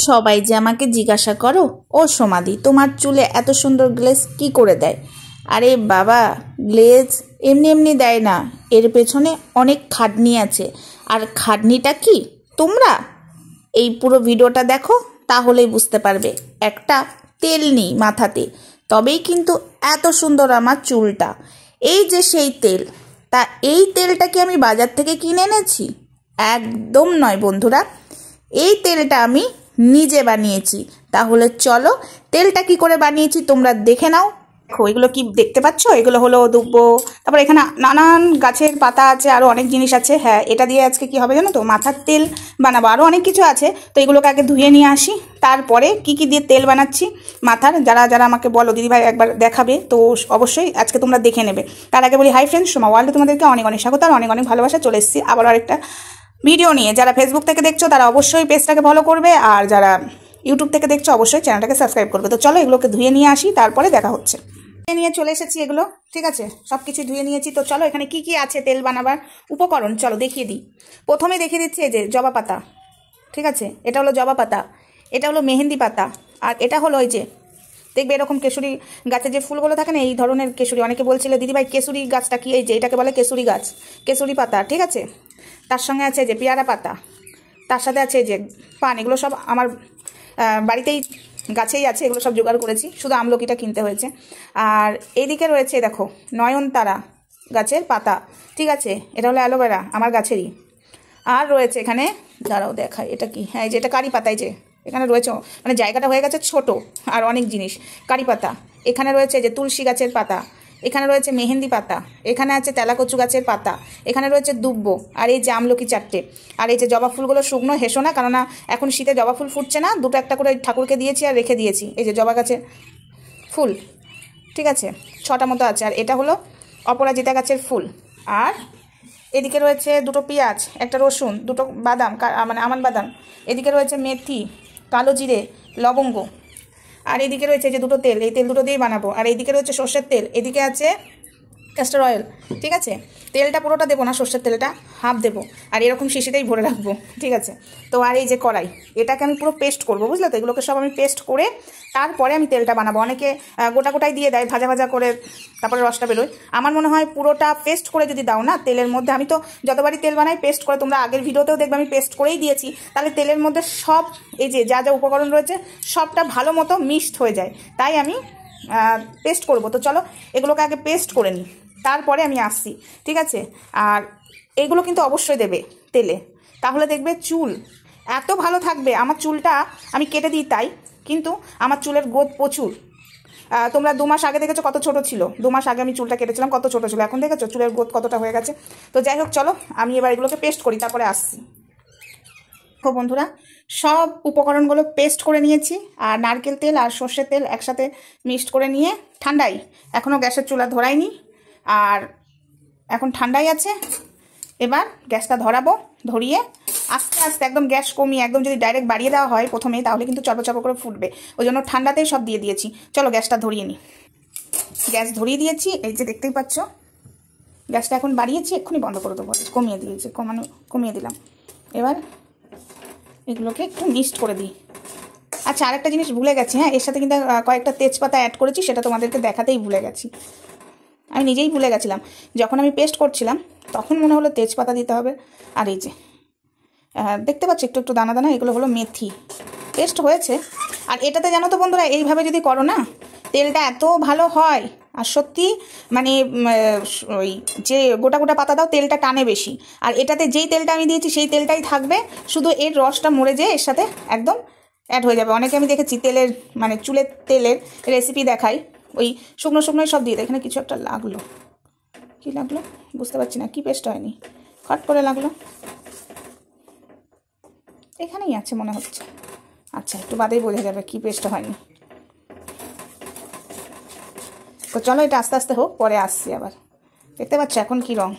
সবাই যে আমাকে জিজ্ঞাসা করো, ও সমাধি তোমার চুলে এত সুন্দর গ্লেজ কি করে দেয়? আরে বাবা, গ্লেজ এমনি এমনি দেয় না, এর পেছনে অনেক খাটনি আছে। আর খাটনিটা কি তোমরা এই পুরো ভিডিওটা দেখো, তাহলেই বুঝতে পারবে। একটা তেল নেই মাথাতে, তবেই কিন্তু এত সুন্দর আমার চুলটা। এই যে সেই তেল, তা এই তেলটা কি আমি বাজার থেকে কিনে এনেছি? একদম নয় বন্ধুরা, এই তেলটা আমি নিজে বানিয়েছি। তাহলে চলো তেলটা কি করে বানিয়েছি তোমরা দেখে নাও। দেখো, এগুলো কি দেখতে পাচ্ছ? এগুলো হলো দুব্বো, তারপর এখানে নানান গাছের পাতা আছে, আরও অনেক জিনিস আছে। হ্যাঁ, এটা দিয়ে আজকে কি হবে জানো তো, মাথার তেল বানাবো। আরও অনেক কিছু আছে, তো এগুলোকে আগে ধুয়ে নিয়ে আসি, তারপরে কি কি দিয়ে তেল বানাচ্ছি মাথার। যারা যারা আমাকে বলো দিদিভাই একবার দেখাবে, তো অবশ্যই আজকে তোমরা দেখে নেবে। তার আগে বলি, হাই ফ্রেন্ডস, সোমা ওয়ার্ল্ডে তোমাদেরকে অনেক অনেক স্বাগত আর অনেক অনেক ভালোবাসা। চলে এসেছি আবার আরেকটা ভিডিও নিয়ে। যারা ফেসবুক থেকে দেখছো তারা অবশ্যই পেজটাকে ফলো করবে, আর যারা ইউটিউব থেকে দেখছো অবশ্যই চ্যানেলটাকে সাবস্ক্রাইব করবে। তো চলো এগুলোকে ধুয়ে নিয়ে আসি, তারপরে দেখা হচ্ছে। নিয়ে চলে এসেছি এগুলো, ঠিক আছে, সব কিছু ধুয়ে নিয়েছি। তো চলো এখানে কি কি আছে তেল বানাবার উপকরণ চলো দেখিয়ে দিই। প্রথমে দেখিয়ে দিচ্ছি এই যে জবা পাতা, ঠিক আছে, এটা হলো জবা পাতা, এটা হলো মেহেন্দি পাতা, আর এটা হলো ওই যে দেখবে এরকম কেশরী গাছের যে ফুলগুলো থাকে না, এই ধরনের কেশরী। অনেকে বলছিল দিদিভাই কেশরী গাছটা কি? এই যে এটাকে বলে কেশরী গাছ, কেশরী পাতা, ঠিক আছে। তার সঙ্গে আছে যে পেয়ারা পাতা, তার সাথে আছে যে পান। এগুলো সব আমার বাড়িতেই গাছেই আছে, এগুলো সব জোগাড় করেছি, শুধু আমলকিটা কিনতে হয়েছে। আর এইদিকে রয়েছে দেখো নয়নতারা গাছের পাতা, ঠিক আছে, এটা হলো অ্যালোভেরা আমার গাছেরই। আর রয়েছে এখানে, দাঁড়াও দেখায় এটা কি, হ্যাঁ এই যে এটা কারি পাতা, এই যে এখানে রয়েছে, মানে জায়গাটা হয়ে গেছে ছোট, আর অনেক জিনিস। কারি পাতা, এখানে রয়েছে যে তুলসী গাছের পাতা, এখানে রয়েছে মেহেন্দি পাতা, এখানে আছে তেলাকচু গাছের পাতা, এখানে রয়েছে দুব্বো, আর এই যে আমলকি চারটে। আর এই যে জবা ফুলগুলো শুকনো, হেসো না, কেননা এখন শীতে জবা ফুল ফুটছে না, দুটো একটা করে ঠাকুরকে দিয়েছি আর রেখে দিয়েছি। এই যে জবা গাছের ফুল, ঠিক আছে, 6টা মতো আছে। আর এটা হলো অপরাজিতা গাছের ফুল। আর এদিকে রয়েছে দুটো পেঁয়াজ, একটা রসুন, দুটো বাদাম, মানে আমন বাদাম। এদিকে রয়েছে মেথি, কালো জিরে, লবঙ্গ। আর এদিকে রয়েছে যে দুটো তেল, এই তেল দুটো দিয়ে বানাবো। আর এইদিকে রয়েছে সর্ষের তেল, এদিকে আছে ক্যাস্টর অয়েল, ঠিক আছে। তেলটা পুরোটা দেবো না, সর্ষের তেলটা হাফ দেবো, আর এরকম শিশিতেই ভরে রাখবো, ঠিক আছে। তো আর এই যে কড়াই, এটাকে আমি পুরো পেস্ট করবো, বুঝলে তো। এগুলোকে সব আমি পেস্ট করে তারপরে আমি তেলটা বানাবো। অনেকে গোটা গোটাই দিয়ে দেয়, ভাজা ভাজা করে তারপরে রসটা বেরোয়। আমার মনে হয় পুরোটা পেস্ট করে যদি দাও না তেলের মধ্যে, আমি তো যতবারই তেল বানাই পেস্ট করে, তোমরা আগের ভিডিওতেও দেখবে আমি পেস্ট করেই দিয়েছি, তাহলে তেলের মধ্যে সব এই যে যা যা উপকরণ রয়েছে সবটা ভালো মতো মিক্সড হয়ে যায়। তাই আমি পেস্ট করব। তো চলো এগুলোকে আগে পেস্ট করে নিই, তারপরে আমি আসছি, ঠিক আছে। আর এগুলো কিন্তু অবশ্যই দেবে তেলে, তাহলে দেখবে চুল এত ভালো থাকবে। আমার চুলটা আমি কেটে দিই তাই, কিন্তু আমার চুলের গ্রোথ প্রচুর। তোমরা 2 মাস আগে দেখেছো কত ছোট ছিল, 2 মাস আগে আমি চুলটা কেটেছিলাম কত ছোট ছিল, এখন দেখেছো চুলের গ্রোথ কতটা হয়ে গেছে। তো যাই হোক, চলো আমি এবার এগুলোকে পেস্ট করি, তারপরে আসছি। তো বন্ধুরা, সব উপকরণগুলো পেস্ট করে নিয়েছি, আর নারকেল তেল আর সর্ষের তেল একসাথে মিক্সড করে নিয়ে ঠান্ডাই, এখনও গ্যাসের চুলা ধরাইনি, আর এখন ঠান্ডাই আছে। এবার গ্যাসটা ধরাবো, ধরিয়ে আস্তে আস্তে একদম গ্যাস কমিয়ে, একদম যদি ডাইরেক্ট বাড়িয়ে দেওয়া হয় প্রথমেই, তাহলে কিন্তু চপো চপো করে ফুটবে। ওই জন্য ঠান্ডাতেই সব দিয়ে দিয়েছি। চলো গ্যাসটা ধরিয়ে নিই। গ্যাস ধরিয়ে দিয়েছি, এই যে দেখতেই পাচ্ছ। গ্যাসটা এখন বাড়িয়েছি, এক্ষুনি বন্ধ করে দেবো, কমিয়ে দিয়েছি, কমিয়ে দিলাম। এবার এগুলোকে একটু মিক্সড করে দিই। আচ্ছা, আরেকটা জিনিস ভুলে গেছি, হ্যাঁ, এর সাথে কিন্তু কয়েকটা তেজপাতা অ্যাড করেছি, সেটা তোমাদেরকে দেখাতেই ভুলে গেছি। আমি নিজেই ভুলে গেছিলাম, যখন আমি পেস্ট করছিলাম তখন মনে হলো তেজপাতা দিতে হবে। আর এই যে দেখতে পাচ্ছি একটু একটু দানা দানা, এগুলো হলো মেথি। পেস্ট হয়েছে। আর এটাতে জানো তো বন্ধুরা, এইভাবে যদি করো না, তেলটা এত ভালো হয়। আর সত্যি মানে ওই যে গোটা গোটা পাতা দাও, তেলটা টানে বেশি। আর এটাতে যেই তেলটা আমি দিয়েছি সেই তেলটাই থাকবে, শুধু এর রসটা মরে যেয়ে এর সাথে একদম অ্যাড হয়ে যাবে। অনেকে আমি দেখেছি তেলের, মানে চুলের তেলের রেসিপি দেখাই, ওই শুকনো শুকনোই সব দিয়ে দেয়। এখানে কিছু একটা লাগলো, কি লাগলো বুঝতে পারছি না, কি পেস্ট হয়নি, হট করে লাগলো, এখানেই আছে মনে হচ্ছে। আচ্ছা, একটু বাদেই বোঝা যাবে কি পেস্ট হয়নি। তো চলো এটা আস্তে আস্তে হোক, পরে আসছি আবার। দেখতে পাচ্ছ এখন কি রং,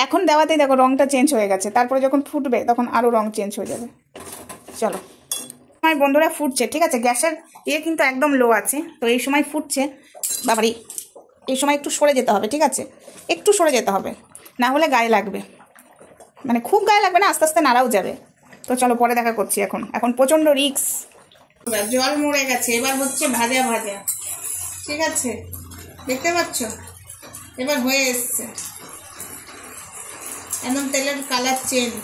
এখন দেওয়াতেই দেখো রংটা চেঞ্জ হয়ে গেছে, তারপরে যখন ফুটবে তখন আরও রং চেঞ্জ হয়ে যাবে। চলো আমার বন্ধুরা ফুটছে, ঠিক আছে, গ্যাসের কিন্তু একদম লো আছে। তো এই সময় ফুটছে, বাবারি এই সময় একটু সরে যেতে হবে, ঠিক আছে, একটু সরে যেতে হবে, না হলে গায়ে লাগবে, মানে খুব গায়ে লাগবে না, আস্তে আস্তে নাড়াও যাবে। তো চলো পরে দেখা করছি। এখন প্রচণ্ড রিস্ক, জল মরে গেছে, এবার হচ্ছে ভাজা ভাজা। ঠিক আছে, দেখতে পাচ্ছ এবার হয়ে এসছে, একদম তেলের কালার চেঞ্জ।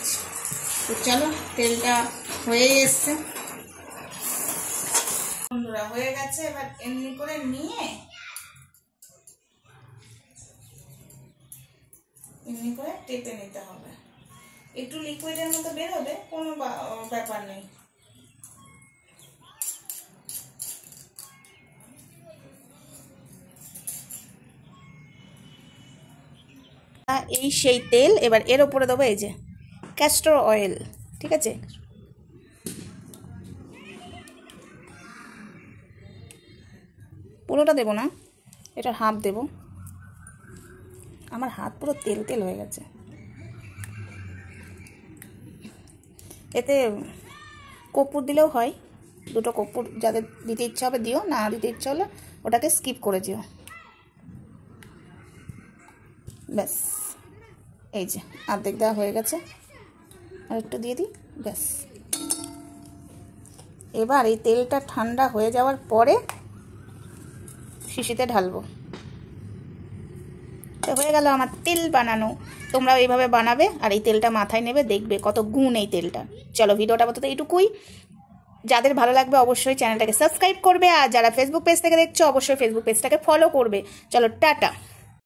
তো চলো, তেলটা হয়ে এসছে বন্ধুরা, হয়ে গেছে। এবার এমনি করে নিয়ে এমনি করে টেপে নিতে হবে। একটু লিকুইডের মতো বেরোবে, কোনো ব্যাপার নেই। এই সেই তেল, এবার এর ওপরে দেবো এই যে ক্যাস্টর অয়েল। ঠিক আছে, পুরোটা দেবো না, এটা হাফ দেবো। আমার হাত পুরো তেল তেল হয়ে গেছে। এতে কর্পূর দিলেও হয়, দুটো কর্পূর যাদের দিতে ইচ্ছা হবে দিও, না দিতে ইচ্ছা হলে ওটাকে স্কিপ করে দিও। ব্যাস, এই যে অর্ধেক দেওয়া হয়ে গেছে, আর একটু দিয়ে দিই, ব্যাস। এবার এই তেলটা ঠান্ডা হয়ে যাওয়ার পরে শিশিতে ঢালবো। তো হয়ে গেল আমার তেল বানানো। তোমরাও এইভাবে বানাবে আর এই তেলটা মাথায় নেবে, দেখবে কত গুণ এই তেলটা। চলো, ভিডিওটা আপাতত এইটুকুই। যাদের ভালো লাগবে অবশ্যই চ্যানেলটাকে সাবস্ক্রাইব করবে, আর যারা ফেসবুক পেজ থেকে দেখছো অবশ্যই ফেসবুক পেজটাকে ফলো করবে। চলো, টাটা।